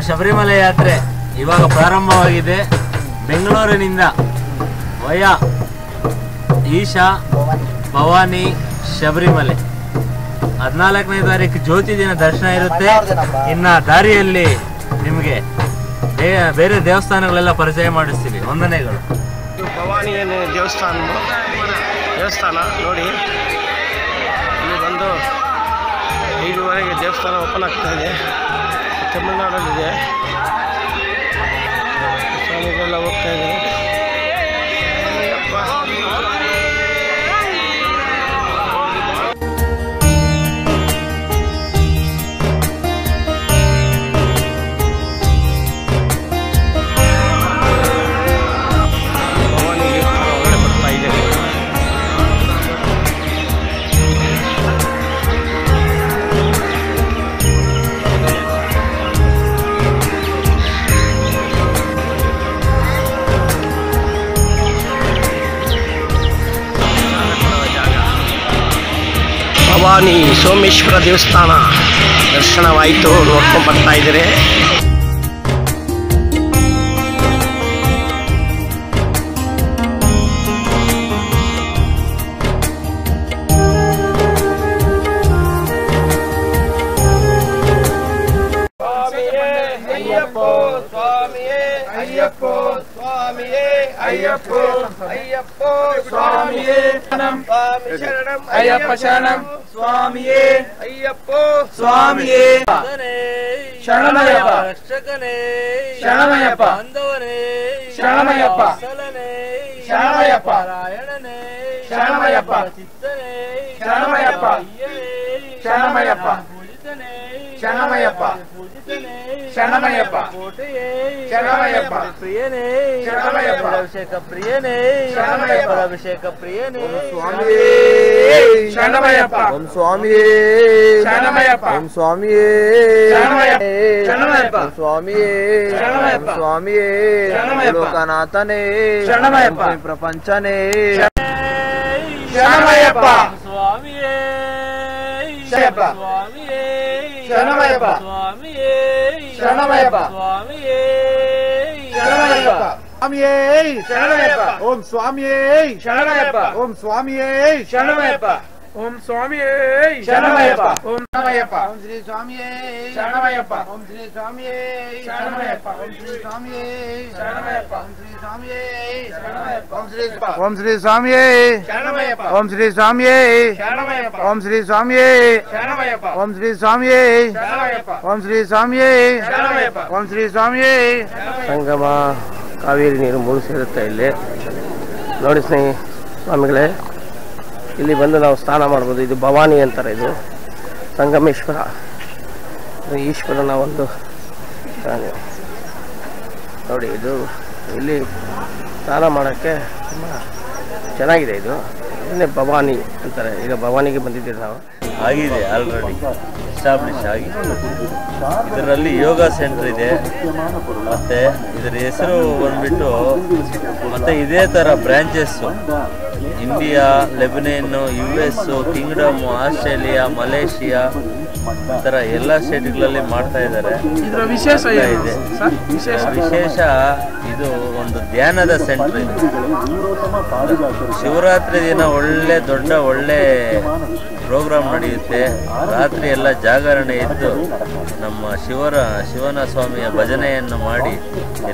ಶಬರಿಮಲೆ ಯಾತ್ರೆ ಇವಾಗ ಪ್ರಾರಂಭವಾಗಿದೆ. ಬೆಂಗಳೂರಿನಿಂದ ವಯಾ ಈಶಾ ಭವಾನಿ ಶಬರಿಮಲೆ 14ನೇ ತಾರೀಕು ಜ್ಯೋತಿ ದಿನ ದರ್ಶನ ಇರುತ್ತೆ. ಇನ್ನು ದಾರಿಯಲ್ಲಿ ನಿಮಗೆ ಬೇರೆ ದೇವಸ್ಥಾನಗಳೆಲ್ಲ ಪರಿಚಯ ಮಾಡಿಸ್ತೀವಿ. ವಂದನೆಗಳು. ಭವಾನಿ ದೇವಸ್ಥಾನ ನೋಡಿ, ಇಲ್ಲಿ ಬಂದು 5:30ಗೆ ದೇವಸ್ಥಾನ ಓಪನ್ ಆಗ್ತಾ ಇದೆ. ತಮಿಳುನಾಡಲ್ಲಿದೆ. ಸ್ವಾಮಿಗಳೆಲ್ಲ ಹೋಗ್ತಾ ಇದ್ದಾರೆ. ಭವಾನಿ ಸೋಮೇಶ್ವರ ದೇವಸ್ಥಾನ ದರ್ಶನವಾಯಿತು, ನೋಡ್ಕೊಂಡು ಬರ್ತಾ ಇದ್ದಾರೆ. ಅಯ್ಯಪ್ಪ ಶರಣಂ ಸ್ವಾಮಿಯೇ, ಅಯ್ಯಪ್ಪೋ ಸ್ವಾಮಿಯೇ, ಶರಣಮಯ್ಯಪ್ಪ ರಕ್ಷಕನೇ, ಶರಣಮಯ್ಯಪ್ಪ ಬಂದವನೇ, ಶರಣಮಯ್ಯಪ್ಪ ಶರಣಮಯ್ಯಪ್ಪ ನಾರಾಯಣನೇ, ಶರಣಮಯ್ಯಪ್ಪ ಚಿತ್ತನೇ, ಶರಣಮಯ್ಯಪ್ಪ ಶರಣಮಯ್ಯಪ್ಪ ಪೂಜಿತನೇ, ಶರಣಮಯ್ಯಪ್ಪ ಪೂಜಿತನೇ, ಶರಣಮಯ್ಯಪ್ಪ ಕೋಟೆಯೇ, ಶರಣಮಯ್ಯಪ್ಪ ಪ್ರಿಯನೇ, ಶರಣಮಯ್ಯಪ್ಪ ಅಭಿಷೇಕ ಪ್ರಿಯನೇ, ಶರಣಮಯ್ಯಪ್ಪ ಅಭಿಷೇಕ ಪ್ರಿಯನೇ, ಸ್ವಾಮಿಯೇ ಶರಣಮಯ್ಯಪ್ಪ, ಓಂ ಸ್ವಾಮಿಯೇ ಶರಣಮಯ್ಯಪ್ಪ, ಓಂ ಸ್ವಾಮಿಯೇ ಶರಣಮಯ್ಯಪ್ಪ, ಸ್ವಾಮಿಯೇ ಶರಣಮಯ್ಯಪ್ಪ, ಸ್ವಾಮಿಯೇ ಲೋಕನಾಥನೇ, ಶರಣಮಯ್ಯಪ್ಪ ಪ್ರಪಂಚನೇ, ಶರಣಮಯ್ಯಪ್ಪ, ಸ್ವಾಮಿಯೇ ಸ್ವಾಮಿಯೇ ಶರಣಮಯ್ಯಪ್ಪ, ಸ್ವಾಮಿಯೇ ಶರಣಮಯ್ಯಪ್ಪ, ಸ್ವಾಮಿಯೇ ಶರಣಮಯ್ಯಪ್ಪ, ಸ್ವಾಮಿಯೇ ಶರಣಮಯ್ಯಪ್ಪ, ಓಂ ಸ್ವಾಮಿಯೇ ಶರಣಮಯ್ಯಪ್ಪ, ಓಂ ಸ್ವಾಮಿಯೇ ಶರಣಮಯ್ಯಪ್ಪ, ಓಂ ಸ್ವಾಮಿಯೇ ಶರಣಮಯ್ಯಪ್ಪ, ಓಂ ಶರಣಮಯ್ಯಪ್ಪ, ಓಂ ಶ್ರೀ ಸ್ವಾಮಿಯೇ ಶರಣಮಯ್ಯಪ್ಪ, ಓಂ ಶ್ರೀ ಸ್ವಾಮಿಯೇ ಶರಣಮಯ್ಯಪ್ಪ, ಓಂ ಶ್ರೀ ಸ್ವಾಮಿಯೇ ಶರಣಮಯ್ಯಪ್ಪ, ಓಂ ಶ್ರೀ ಸ್ವಾಮಿಯೇ ಶರಣಮಯ್ಯಪ್ಪ, ಓಂ ಶ್ರೀ ಸ್ವಾಮಿಯೇ ಶರಣಮಯ್ಯಪ್ಪ, ಓಂ ಶ್ರೀ ಸ್ವಾಮಿಯೇ ಶರಣಮಯ್ಯಪ್ಪ, ಓಂ ಶ್ರೀ ಸ್ವಾಮಿಯೇ ಶರಣಮಯ್ಯಪ್ಪ, ಓಂ ಶ್ರೀ ಸ್ವಾಮಿಯೇ ಶರಣಮಯ್ಯಪ್ಪ, ಓಂ ಶ್ರೀ ಸ್ವಾಮಿಯೇ ಶರಣಮಯ್ಯಪ್ಪ, ಓಂ ಶ್ರೀ ಸ್ವಾಮಿಯೇ. ಸಂಗಮ ಕಾವೇರಿ ನೀರು ಮೂರು ಸೇರುತ್ತೆ ಇಲ್ಲಿ ನೋಡಿ ಸ್ವಾಮಿಗಳೇ. ಇಲ್ಲಿ ಬಂದು ನಾವು ಸ್ನಾನ ಮಾಡ್ಬೋದು. ಇದು ಭವಾನಿ ಅಂತಾರೆ, ಇದು ಸಂಗಮೇಶ್ವರ ಈಶ್ವರನ ಒಂದು ನೋಡಿ. ಇದು ಇಲ್ಲಿ ಸ್ನಾನ ಮಾಡೋಕ್ಕೆ ತುಂಬ ಚೆನ್ನಾಗಿದೆ. ಇದು ಇದನ್ನೇ ಭವಾನಿ ಅಂತಾರೆ. ಈಗ ಭವಾನಿಗೆ ಬಂದಿದ್ದೀವಿ ನಾವು. ಆಗಿದೆ, ಆಲ್ರೆಡಿ ಎಸ್ಟಾಬ್ಲಿಷ್ ಆಗಿದೆ. ಇದರಲ್ಲಿ ಯೋಗ ಸೆಂಟರ್ ಇದೆ, ಮತ್ತು ಇದರ ಹೆಸರು ಬಂದ್ಬಿಟ್ಟು ಮತ್ತು ಇದೇ ಥರ branches India, Lebanon, US, kingdom, Australia, Malaysia ಈ ಥರ ಎಲ್ಲ ಸ್ಟೇಟ್ಗಳಲ್ಲಿ ಮಾಡ್ತಾ ಇದ್ದಾರೆ. ಇದರ ವಿಶೇಷ ಇದೆ, ವಿಶೇಷ ಇದು ಒಂದು ಧ್ಯಾನದ ಸೆಂಟರ್ ಇದೆ. ಶಿವರಾತ್ರಿ ದಿನ ಒಳ್ಳೆ ಪ್ರೋಗ್ರಾಮ್ ನಡೆಯುತ್ತೆ. ರಾತ್ರಿ ಎಲ್ಲ ಜಾಗರಣೆ ಇದ್ದು ನಮ್ಮ ಶಿವನ ಸ್ವಾಮಿಯ ಭಜನೆಯನ್ನು ಮಾಡಿ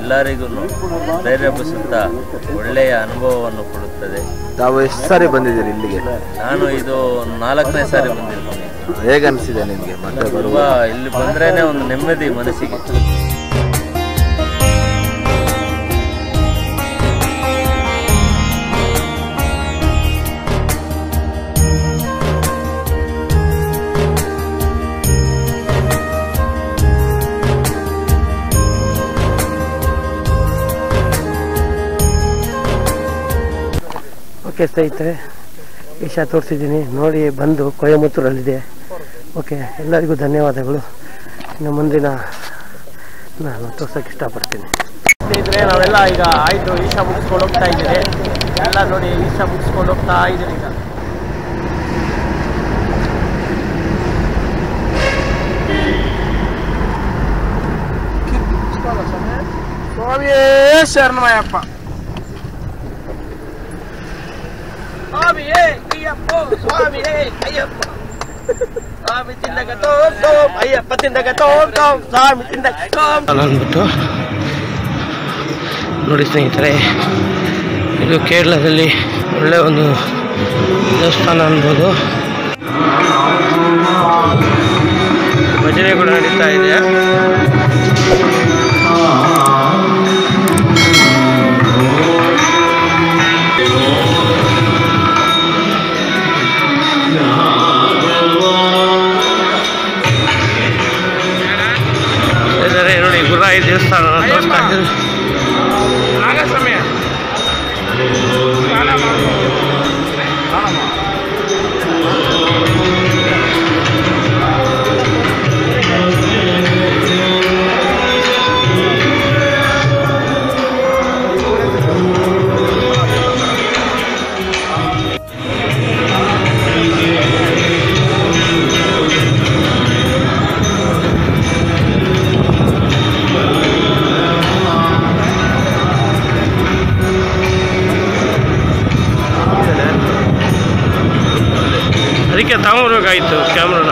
ಎಲ್ಲರಿಗೂ ಪ್ರೇರೇಪಿಸುತ್ತಾ ಒಳ್ಳೆಯ ಅನುಭವವನ್ನು ಕೊಡುತ್ತದೆ. ತಾವು ಎಷ್ಟು ಸಾರಿ ಬಂದಿದ್ದೀರಿ ಇಲ್ಲಿಗೆ? ನಾನು ಇದು 4ನೇ ಸಾರಿ ಬಂದಿದ್ದೀನಿ. ಹೇಗೆ ಅನಿಸಿದೆ ನಿಮಗೆ? ಮತ್ತೆ ತುಂಬ ಇಲ್ಲಿ ಬಂದ್ರೇನೆ ಒಂದು ನೆಮ್ಮದಿ ಮನಸ್ಸಿಗೆ. ಓಕೆ ಸ್ನೇಹಿತರೆ, ಈಶಾ ತೋರಿಸಿದ್ದೀನಿ ನೋಡಿ. ಬಂದು ಕೊಯಮತ್ತೂರಲ್ಲಿದೆ. ಓಕೆ, ಎಲ್ಲರಿಗೂ ಧನ್ಯವಾದಗಳು. ಇನ್ನು ಮುಂದಿನ ನಾನು ತೋರ್ಸೋಕ್ಕೆ ಇಷ್ಟಪಡ್ತೀನಿ. ಸ್ನೇಹಿತರೆ, ನಾವೆಲ್ಲ ಈಗ ಆಯಿತು, ಈಶಾ ಮುಗಿಸ್ಕೊಂಡು ಹೋಗ್ತಾ ಇದ್ದೀನಿ. ಎಲ್ಲ ನೋಡಿ, ಈಶಾ ಮುಗಿಸ್ಕೊಂಡು ಹೋಗ್ತಾ ಇದ್ದೀನಿ ಈಗ. ಶರಣಮಯ್ಯಪ್ಪ. ಸ್ವಾಮಿಯೇ ಅಯ್ಯಪ್ಪ, ಸ್ವಾಮಿಯೇ ಅಯ್ಯಪ್ಪ, ಸ್ವಾಮಿ ತಿಂದಾಗ ತೋಮ್ ಅಯ್ಯಪ್ಪ ತಿಂದಾಗ ತೋಮ್ ಸ್ವಾಮಿ ತಿಂದಾಗ ಅಂದ್ಬಿಟ್ಟು ನೋಡಿ ಸ್ನೇಹಿತರೆ, ಇದು ಕೇರಳದಲ್ಲಿ ಒಳ್ಳೆ ಒಂದು ದೇವಸ್ಥಾನ ಅನ್ಬೋದು. ಭಜನೆ ಕೂಡ ನಡೀತಾ ಇದೆ. ನೋಡಿ ಗುರಾಯಿ ದೇವಸ್ಥಾನ ತೋರಿಸ್ತಾ ಇದ್ದಾರೆ. ಅದಕ್ಕೆ ತಗೊಂಡ್ಬೇಕಾಗಿತ್ತು ಕ್ಯಾಮ್ರಾನ.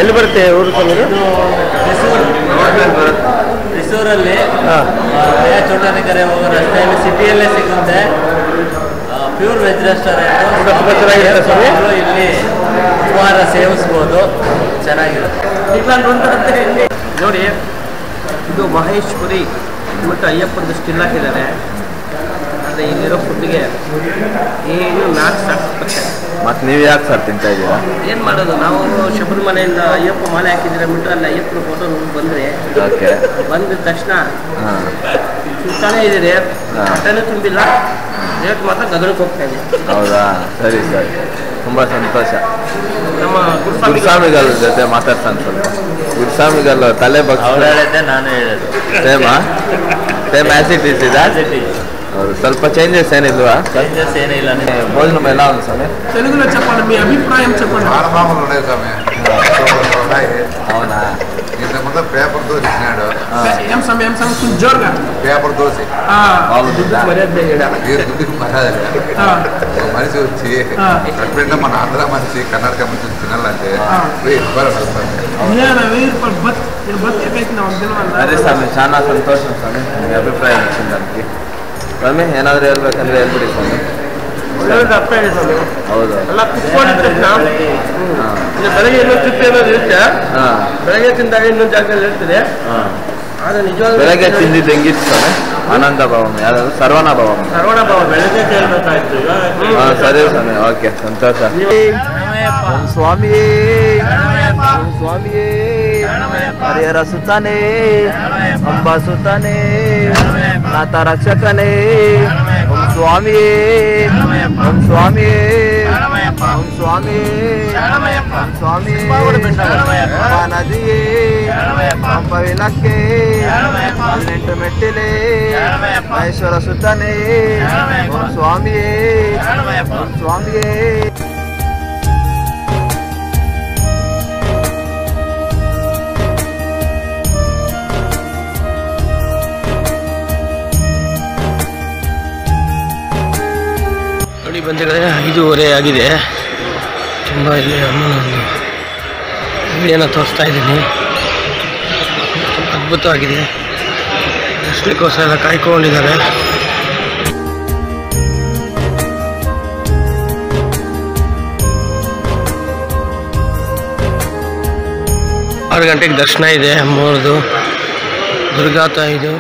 ಎಲ್ಲಿ ಬರುತ್ತೆ ಊರು? ತ್ರಿಸೂರಲ್ಲಿ ಚೋಟನಕೆರೆ ಹೋಗೋ ರಸ್ತೆಯಲ್ಲಿ ಸಿಟಿಯಲ್ಲೇ ಸಿಗುತ್ತೆ. Pure veg restaurant. ಇಲ್ಲಿ ಉಪಹಾರ ಸೇವಿಸ್ಬೋದು, ಚೆನ್ನಾಗಿರುತ್ತೆ. ನೋಡಿ, ಇದು ಮಹೇಶ್ವರಿ ಮತ್ತು ಅಯ್ಯಪ್ಪನ ಸ್ಟಿಲ್ ಹಾಕಿದ್ದಾರೆ. ಆದರೆ ಇಲ್ಲಿರೋ ಫುಡ್ಗೆ ಏನು ನಾಲ್ಕು ಸಾಕ್ಸ್ಪತ್ತೆ. ಮತ್ತೆ ನೀವು ಯಾಕೆ ಸರ್ ತಿಂತಾ ಇದ್ದೀರಾ? ಏನು ಮಾಡೋದು, ನಾವು ಶಬರಿಮಲೆಯಿಂದ ಅಯ್ಯಪ್ಪ ಮಾಲೆ ಹಾಕಿದ್ರೆ ಬಿಟ್ಟು ಅಲ್ಲಿ ಅಯ್ಯಪ್ಪನ ಫೋಟೋ ಬಂದರೆ ಓಕೆ, ಬಂದ ತಕ್ಷಣ ಹಾಂ ಸುತ್ತಾನೇ ಇದ್ದೀರಿ, ಹೊಟ್ಟೆನೂ ತುಂಬಿಲ್ಲ, ರೇಟ್ ಮಾತ್ರ ಗಗನಕ್ಕೆ ಹೋಗ್ತಾ ಇದೆ. ಹೌದಾ? ಸರಿ ಸರಿ, ತುಂಬ ಸಂತೋಷ. ನಮ್ಮ ಗುರುಸ್ವಾಮಿಗಳ ಜೊತೆ ಮಾತಾಡ್ತಾನೆ ಸ್ವಲ್ಪ. ಗುರುಸ್ವಾಮಿಗಳ ತಲೆ ಬಗ್ಗೆ ಅವ್ರು ಹೇಳಿದ್ದೆ ನಾನು ಹೇಳೋದು. ಸೇಮ್ ಆ್ಯಸ್ ಇಟ್ ಈಸ್ ಇದಾ? ಹೌದು. ಸ್ವಲ್ಪ చేంజెస్ ఏనిల్వా? చేంజెస్ ఏనిಲ್ಲ. భోజనం ఎలా ఉంది స్వామి? తెలుగులో చెప్పండి, మీ అభిప్రాయం చెప్పండి. మామూలు ఉన్నాయి స్వామి, అవునా? ఇంతకుముందు పేపర్ దోశ ఇచ్చినాడు. ఏం సమయం కొంచెం జోరుగా పేపర్ దోశ బాగుంటుందా? మీరు దుడ్డుకు మర్యాదలే. ఒక మనిషి వచ్చి ఎప్పుడైనా మన ఆంధ్ర మనిషి కర్ణాటక మనిషి తినాలంటే 1000 రూపాయలు వస్తుంది. సరే స్వామి, చాలా సంతోషం స్వామి మీ అభిప్రాయం ఇచ్చిన దానికి. ಸ್ವಾಮಿ ಏನಾದರೂ ಹೇಳ್ಬೇಕಂದ್ರೆ ಹೇಳ್ಬಿಡಿ ಸ್ವಾಮಿ. ಹೌದು, ಬೆಳಗ್ಗೆ ಇನ್ನೊಂದು ಟ್ರಿಪ್ ಏನಾದ್ರು ಇರುತ್ತೆ, ಬೆಳಗ್ಗೆ ತಿಂದಾಗ ಇನ್ನೊಂದು ಜಾಗದಲ್ಲಿ ಇರ್ತದೆ. ಆದರೆ ನಿಜವಾಗ್ಲೂ ಬೆಳಗ್ಗೆ ತಿಂದಿದ್ದು ಹೆಂಗಿತ್ತು ಸ್ವಾಮಿ? ಆನಂದ ಭವನ ಯಾವ್ದು? ಸರ್ವಣ ಭವನ. ಸರ್ವಣ ಭವ ಬೆಳಗ್ಗೆ ಕೇಳಬೇಕಾಯ್ತು. ಹಾಂ ಸರಿ ಸ್ವಾಮಿ, ಓಕೆ, ಸಂತೋಷ. ಓಂ ಸ್ವಾಮಿಯೇ, ಓಂ ಸ್ವಾಮಿಯೇ, ಹರಿಹರ ಸುತ್ತಾನೆ, ಅಂಬಾ ಸುತ್ತಾನೆ, ನಾಥ ರಕ್ಷಕನೇ. ಓಂ ಸ್ವಾಮಿಯೇ, ಓಂ ಸ್ವಾಮಿಯೇ, ಓಂ ಸ್ವಾಮಿಯೇ, ಓಂ ಸ್ವಾಮಿಯೇ, ಅಂಬಾ ನದಿಯೇ, ಪಂಪ ವಿಲಕ್ಕೆ, 18 ಮೆಟ್ಟಿಲೆ, ಮಹೇಶ್ವರ ಸುತ್ತಾನೆ. ಓಂ ಸ್ವಾಮಿಯೇ, ಓಂ ಸ್ವಾಮಿಯೇ. ನೋಡಿ ಬಂದಿದೆ, 5:30 ಆಗಿದೆ. ತುಂಬ ಇಲ್ಲಿ ಅಮ್ಮನ ಒಂದು ವಿಡಿಯೋನ ತೋರಿಸ್ತಾ ಇದ್ದೀನಿ. ತುಂಬ ಅದ್ಭುತವಾಗಿದೆ. ದರ್ಶನಕ್ಕೋಸ್ಕರ ಎಲ್ಲ ಕಾಯ್ಕೊಂಡಿದ್ದಾರೆ. 6 ಗಂಟೆಗೆ ದರ್ಶನ ಇದೆ ಅಮ್ಮವ್ರದ್ದು. ದುರ್ಗಾತ ಇದು.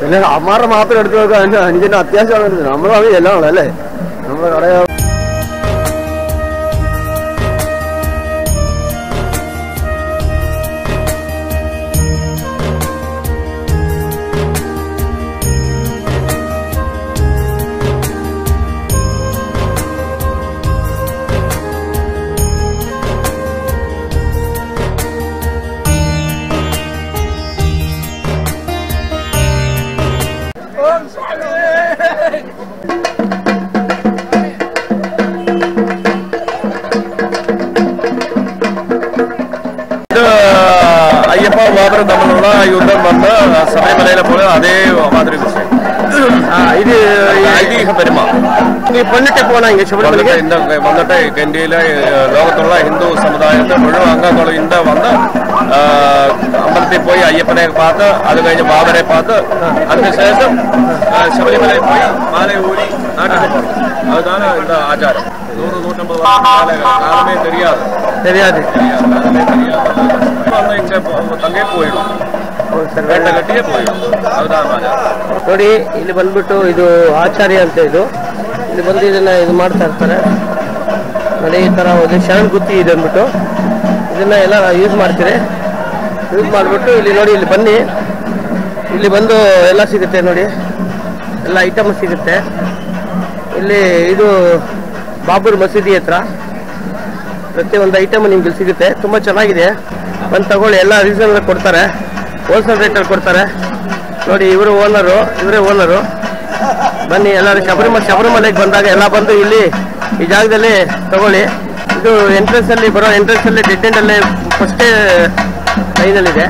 പിന്നെ അമ്മാരുടെ മാത്രം എടുത്തു നോക്കുക എനിക്കെന്നെ അത്യാവശ്യമാണ് നമ്മളെ എല്ലാം ഉള്ളല്ലേ നമ്മുടെ കട അയ്യപ്പ ബാബറും തമ്മിലുള്ള യുദ്ധം വന്ന് ശബരിമലയിലെ പോലെ അതേ മാതിരി വിഷയം ഇത് ഐതിഹ്യ പെരുമ നീ പൊന്നിട്ട് പോണ വന്നിട്ട് ഇന്ത്യയിലെ ലോകത്തുള്ള ഹിന്ദു സമുദായത്തെ മുഴുവൻ അംഗങ്ങളും ഇന്ത്യ വന്ന് അമ്പലത്തിൽ പോയി അയ്യപ്പനെ പാത്ത് അത് കഴിഞ്ഞ് ബാബരെ പാത്ത് അതിനുശേഷം ശബരിമലയിൽ പോയി മാല ഊരി നാട്ടിൽ പോകും அதுதானே இந்த ஆச்சாரம் 100-150 காலமே தெரியாது ತಂಗೆ போயிடும் ಬೇಟ ಗಟ್ಟಿಗೆ போயிடும் அதுதான் ஆச்சாரம் ನೋಡಿ ಇಲ್ಲಿ ಬಂದ್ಬಿಟ್ಟು ಇದು ಆಚಾರ್ಯ ಅಂತ ಇದು ಇಲ್ಲಿ ಬಂದು ಇದನ್ನ ಇದು ಮಾಡ್ತಾ ಇರ್ತಾರೆ ನೋಡಿ ಈ ತರ ಒಂದು ಶರಣ್ ಗುತ್ತಿ ಇದೆ ಅಂದ್ಬಿಟ್ಟು ಇದನ್ನ ಎಲ್ಲ ಯೂಸ್ ಮಾಡ್ತೀರಿ ಯೂಸ್ ಮಾಡಿಬಿಟ್ಟು ಇಲ್ಲಿ ನೋಡಿ ಇಲ್ಲಿ ಬನ್ನಿ ಇಲ್ಲಿ ಬಂದು ಎಲ್ಲ ಸಿಗುತ್ತೆ ನೋಡಿ ಎಲ್ಲ ಐಟಮ್ ಸಿಗುತ್ತೆ ಇಲ್ಲಿ ಇದು ಬಾಬರ್ ಮಸೀದಿ ಹತ್ರ ಪ್ರತಿಯೊಂದು ಐಟಮ್ ನಿಮ್ಗೆ ಸಿಗುತ್ತೆ ತುಂಬ ಚೆನ್ನಾಗಿದೆ ಬಂದು ತಗೊಳ್ಳಿ ಎಲ್ಲ ರೀಸನಲ್ ಕೊಡ್ತಾರೆ ಹೋಲ್ಸೇಲ್ ರೇಟಲ್ಲಿ ಕೊಡ್ತಾರೆ ನೋಡಿ ಇವರೇ ಓನರು ಬನ್ನಿ ಎಲ್ಲರೂ ಶಬರಿಮಲೆಗೆ ಬಂದಾಗ ಎಲ್ಲ ಬಂದು ಇಲ್ಲಿ ಈ ಜಾಗದಲ್ಲಿ ತಗೊಳ್ಳಿ ಇದು ಎಂಟ್ರೆನ್ಸಲ್ಲಿ ಡೆಡ್ ಎಂಡಲ್ಲೇ ಫಸ್ಟೇ ಲೈನಲ್ಲಿದೆ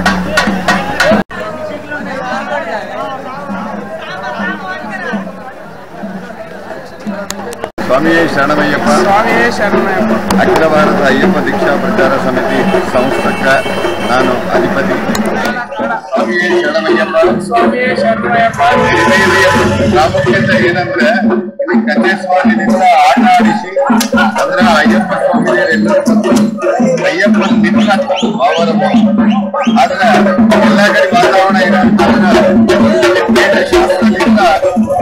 ಸ್ವಾಮಿಯೇ ಶರಣಮಯ್ಯಪ್ಪ ಅಖಿಲ ಭಾರತ ಅಯ್ಯಪ್ಪ ದೀಕ್ಷಾ ಪ್ರಚಾರ ಸಮಿತಿ ಸಂಸ್ಥಕ ನಾನು ಅಧಿಪತಿ ಸ್ವಾಮಿಯೇ ಶರಣಮಯ್ಯಪ್ಪ ಪ್ರಾಮುಖ್ಯತೆ ಏನಂದ್ರೆ ಇಲ್ಲಿ ಕನ್ಯಾಸ್ವಾಮಿನಿಂದ ಆಟ ಆಡಿಸಿ ಅದರ ಅಯ್ಯಪ್ಪ ಸ್ವಾಮಿಯರೆಲ್ಲರೂ ಅಯ್ಯಪ್ಪ ಮಿತ್ರ ಅವರ ಆದ್ರೆ ಎಲ್ಲ ಕಡೆ ವಾತಾವರಣ ಶಾಸ್ತ್ರದಿಂದ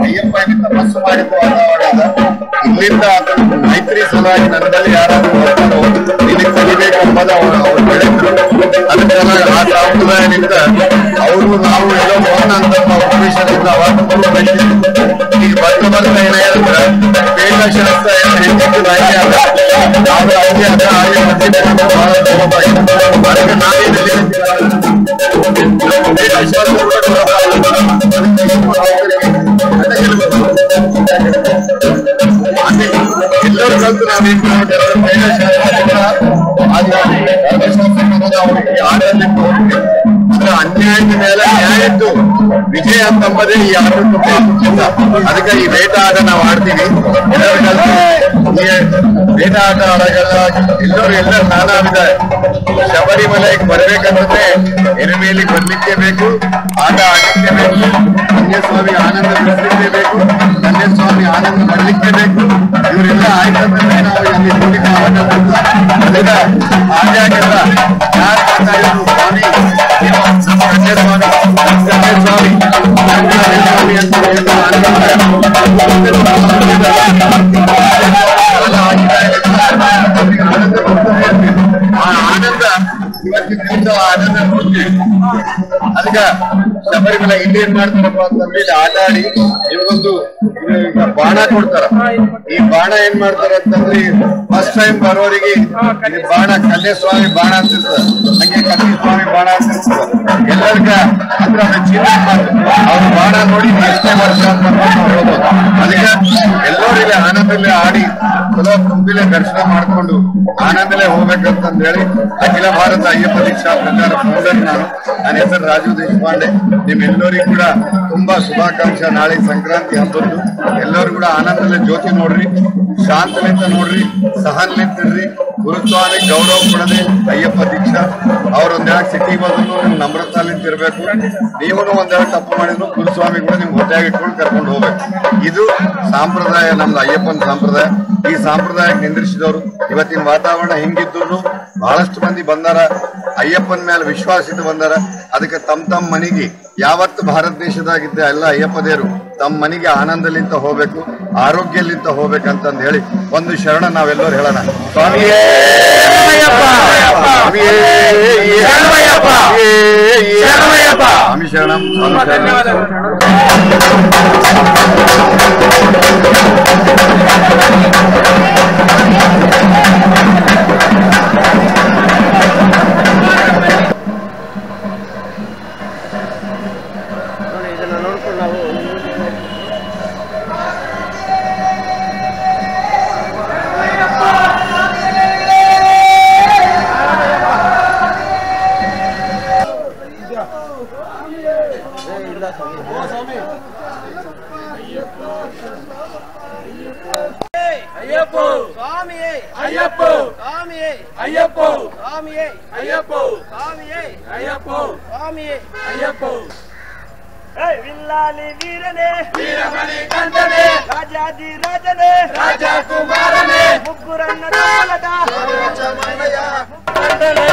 ಅಯ್ಯಪ್ಪ ತಪಸ್ಸು ಮಾಡಿದ ವಾತಾವರಣ ಇಲ್ಲಿಂದ ಮೈತ್ರಿ ಸಲುವಾಗಿ ನನ್ನಲ್ಲಿ ಯಾರಾದ್ರೂ ಬರ್ತಾರೋ ಇಲ್ಲಿ ಕಲಿಬೇಕೆಂಬುದು ಅವರು ಬೆಳೆದ್ರು ಅದಕ್ಕೆ ಆ ಸಂಪ್ರದಾಯದಿಂದ ಅವರು ನಾವು ಎಲ್ಲೋ ಹೋಗೋಣ ಅಂತ ಉದ್ದೇಶದಿಂದ ಈಗ ಬರ್ತಾ ಏನಾದ್ರೆ ಬೇಗ ಶಾಸ್ತ್ರ ಹೆಚ್ಚಿಟ್ಟು ನಾಯಿಗೆ ಅದ ನಾವು ಅಜ್ಜಿ ಅದ ಹಾಗೆ ಬಹಳ ಅದಕ್ಕೆ ನಾವೇನಲ್ಲಿ ಎಲ್ಲರೂ ಕಲ್ತು ನಾವೇನ್ ಅವರಿಗೆ ಆಡಳಿತ ಅಂದ್ರೆ ಅನ್ಯಾಯದ ಮೇಲೆ ನ್ಯಾಯದ್ದು ವಿಜಯ ಅಂತಂಬುದೇ ಈ ಆಡಳಿತ ಮುಖ್ಯ ಅದಕ್ಕೆ ಈ ಬೇಟ ಆಟ ನಾವು ಆಡ್ತೀವಿ ಎಲ್ಲರೂ ಕಲ್ತು ಬೇಟ ಆಟ ಆಡೋಲ್ಲ ಎಲ್ಲರೂ ನಾನಾ ವಿಧ ಶಬರಿಮಲೆಗೆ ಬರ್ಬೇಕಂದ್ರೆ ಎರುಮೇಲಿ ಬರ್ಲಿಕ್ಕೆ ಬೇಕು ಆಟ ಆಡಲಿಕ್ಕೆ ಬೇಕು ಕನ್ಯಾಸ್ವಾಮಿ ಆನಂದ ಬಿಡಿಸ್ಲಿಕ್ಕೆ ಬೇಕು ಕನ್ಯಾಸ್ವಾಮಿ ಆನಂದ ಮಾಡಲಿಕ್ಕೆ ಬೇಕು ಇವರೆಲ್ಲ ಆಯ್ತಂದ್ರೆ ನಾವು ಅಲ್ಲಿ ಕೂಡಿಗೆ ಅದಕ್ಕೆ ಹಾಗೆಲ್ಲ ಯಾರು ಮಾತಾಡಿದ್ರು ಸ್ವಾಮಿ ಕನ್ಯಾಸ್ವಾಮಿ ಆನಂದ ಇವತ್ತಿನ ದಿವಸ ಆನಂದ ನೋಡ್ತೀವಿ ಅದಕ್ಕೆ ಶಬರಿಮಲೆ ಇಲ್ಲಿ ಏನ್ ಮಾಡ್ತಾರಪ್ಪ ಅಂತಂದ್ರೆ ಇಲ್ಲಿ ಆಟ ಆಡಿ ನಿಮ್ಗೊಂದು ಈಗ ಬಾಣ ಕೊಡ್ತಾರ ಈ ಬಾಣ ಏನ್ ಮಾಡ್ತಾರ ಅಂತಂದ್ರೆ ಫಸ್ಟ್ ಟೈಮ್ ಬರೋರಿಗೆ ಈ ಬಾಣ ಕನ್ಯಾಸ್ವಾಮಿ ಬಾಣ ಅಂತಿರ್ತದ ಹಂಗೆ ಕನ್ಯಾಸ್ವಾಮಿ ಬಾಣ ಅಂತಿರ್ತದ ಎಲ್ಲರಿಗ ಅಂದ್ರೆ ಚಿನ್ನ ಅವ್ರ ಬಾಣ ನೋಡಿ ಎಷ್ಟೇ ವರ್ಷ ಅಂತ ನೋಡ್ಬೋದು ಅದಕ್ಕೆ ಎಲ್ಲರಿಗೆ ಆನಂದಲ್ಲೇ ಆಡಿ ಚಲೋ ತುಂಬಿಲೆ ದರ್ಶನ ಮಾಡ್ಕೊಂಡು ಆನಂದಲೇ ಹೋಗ್ಬೇಕಂತಂದ ಹೇಳಿ ಅಖಿಲ ಭಾರತ ಅಯ್ಯಪ್ಪ ದೀಕ್ಷಾ ಪ್ರಚಾರ ಫೌಂಡರ್ ನನ್ನ ಹೆಸರು ರಾಜು ದೇಶಪಾಂಡೆ ನಿಮ್ಮೆಲ್ಲರಿಗೂ ಕೂಡ ತುಂಬಾ ಶುಭಾಕಾಂಕ್ಷೆ ನಾಳೆ ಸಂಕ್ರಾಂತಿ ಹಬ್ಬದ್ದು ಎಲ್ಲರೂ ಕೂಡ ಆನಂದಲ್ಲೇ ಜ್ಯೋತಿ ನೋಡ್ರಿ ಶಾಂತಲಿಂದ ನೋಡ್ರಿ ಸಹನ್ಲಿಂತಿರ್ರಿ ಗುರುಸ್ವಾಮಿ ಗೌರವ ಕೊಡದೆ ಅಯ್ಯಪ್ಪ ದೀಕ್ಷಾ ಅವ್ರ ಒಂದೆರಡು ಸಿಟಿ ಬಂದ್ರು ನಿಮ್ ನಮ್ರತಾಲಿಂತ ಇರ್ಬೇಕು ನೀವು ಒಂದೆರಡು ತಪ್ಪು ಮಾಡಿದ್ರು ಗುರುಸ್ವಾಮಿ ಕೂಡ ನಿಮ್ಗೆ ಹೊಟ್ಟೆಯಾಗಿ ಇಟ್ಕೊಂಡು ಕರ್ಕೊಂಡು ಹೋಗ್ಬೇಕು ಇದು ಸಾಂಪ್ರದಾಯ ನಮ್ದು ಅಯ್ಯಪ್ಪನ ಸಂಪ್ರದಾಯ ಈ ಸಂಪ್ರದಾಯಕ್ಕೆ ನಿಂದ್ರಿಸಿದವರು ಇವತ್ತಿನ ವಾತಾವರಣ ಹಿಂಗಿದ್ರು ಬಹಳಷ್ಟು ಮಂದಿ ಬಂದಾರ, ಅಯ್ಯಪ್ಪನ ಮೇಲೆ ವಿಶ್ವಾಸಿತ ಬಂದಾರ. ಅದಕ್ಕೆ ತಮ್ಮ ಮನೆಗೆ ಯಾವತ್ತು ಭಾರತ ದೇಶದಾಗಿದ್ದ ಎಲ್ಲ ಅಯ್ಯಪ್ಪ ದೇವರು ತಮ್ಮ ಮನೆಗೆ ಆನಂದಲಿಂತ ಹೋಗ್ಬೇಕು, ಆರೋಗ್ಯಲಿಂತ ಹೋಗ್ಬೇಕಂತಂದು ಹೇಳಿ ಒಂದು ಶರಣ ನಾವೆಲ್ಲರೂ ಹೇಳೋಣ. ಸ್ವಾಮಿಯೇ ಸ್ವಾಮಿ ಶರಣಂ. ನೋಡಿ, ಇದನ್ನು ನೋಡ್ಕೊಂಡು ನಾವು ಅಯ್ಯಪ್ಪ ಸ್ವಾಮಿಯೇ ಅಯ್ಯಪ್ಪ ಸ್ವಾಮಿಯೇ ಅಯ್ಯಪ್ಪ ಸ್ವಾಮಿಯೇ ಅಯ್ಯಪ್ಪ ಸ್ವಾಮಿಯೇ ಅಯ್ಯಪ್ಪ ಸ್ವಾಮಿಯೇ ಅಯ್ಯಪ್ಪ. ವಿಲ್ಲಾಲಿ ವೀರನೇ ವೀರಮಣಿ ಕಂಠನೇ ರಾಜಾದಿ ರಾಜನೇ ರಾಜಕುಮಾರನೇ ಮುಗ್ಗುರನ್ನ ಕಾಲದ ಚಮನಯ ಕಂಠನೇ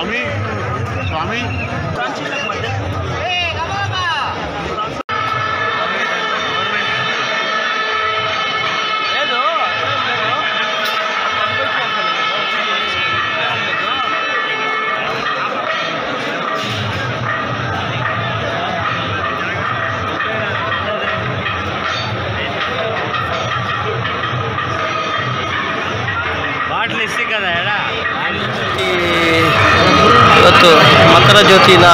ಸ್ವಾಮಿ ಸ್ವಾಮಿ ಇವತ್ತು ಮಕರ ಜ್ಯೋತಿನ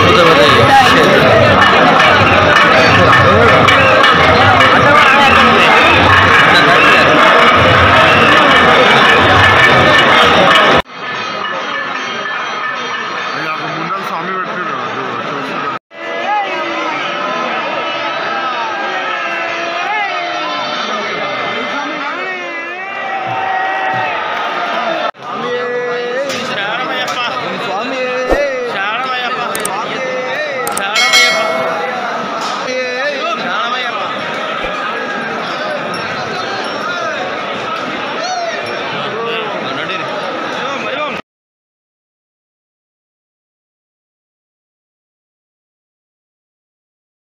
ಒಂದು ಅದ್ಭುತವಾದ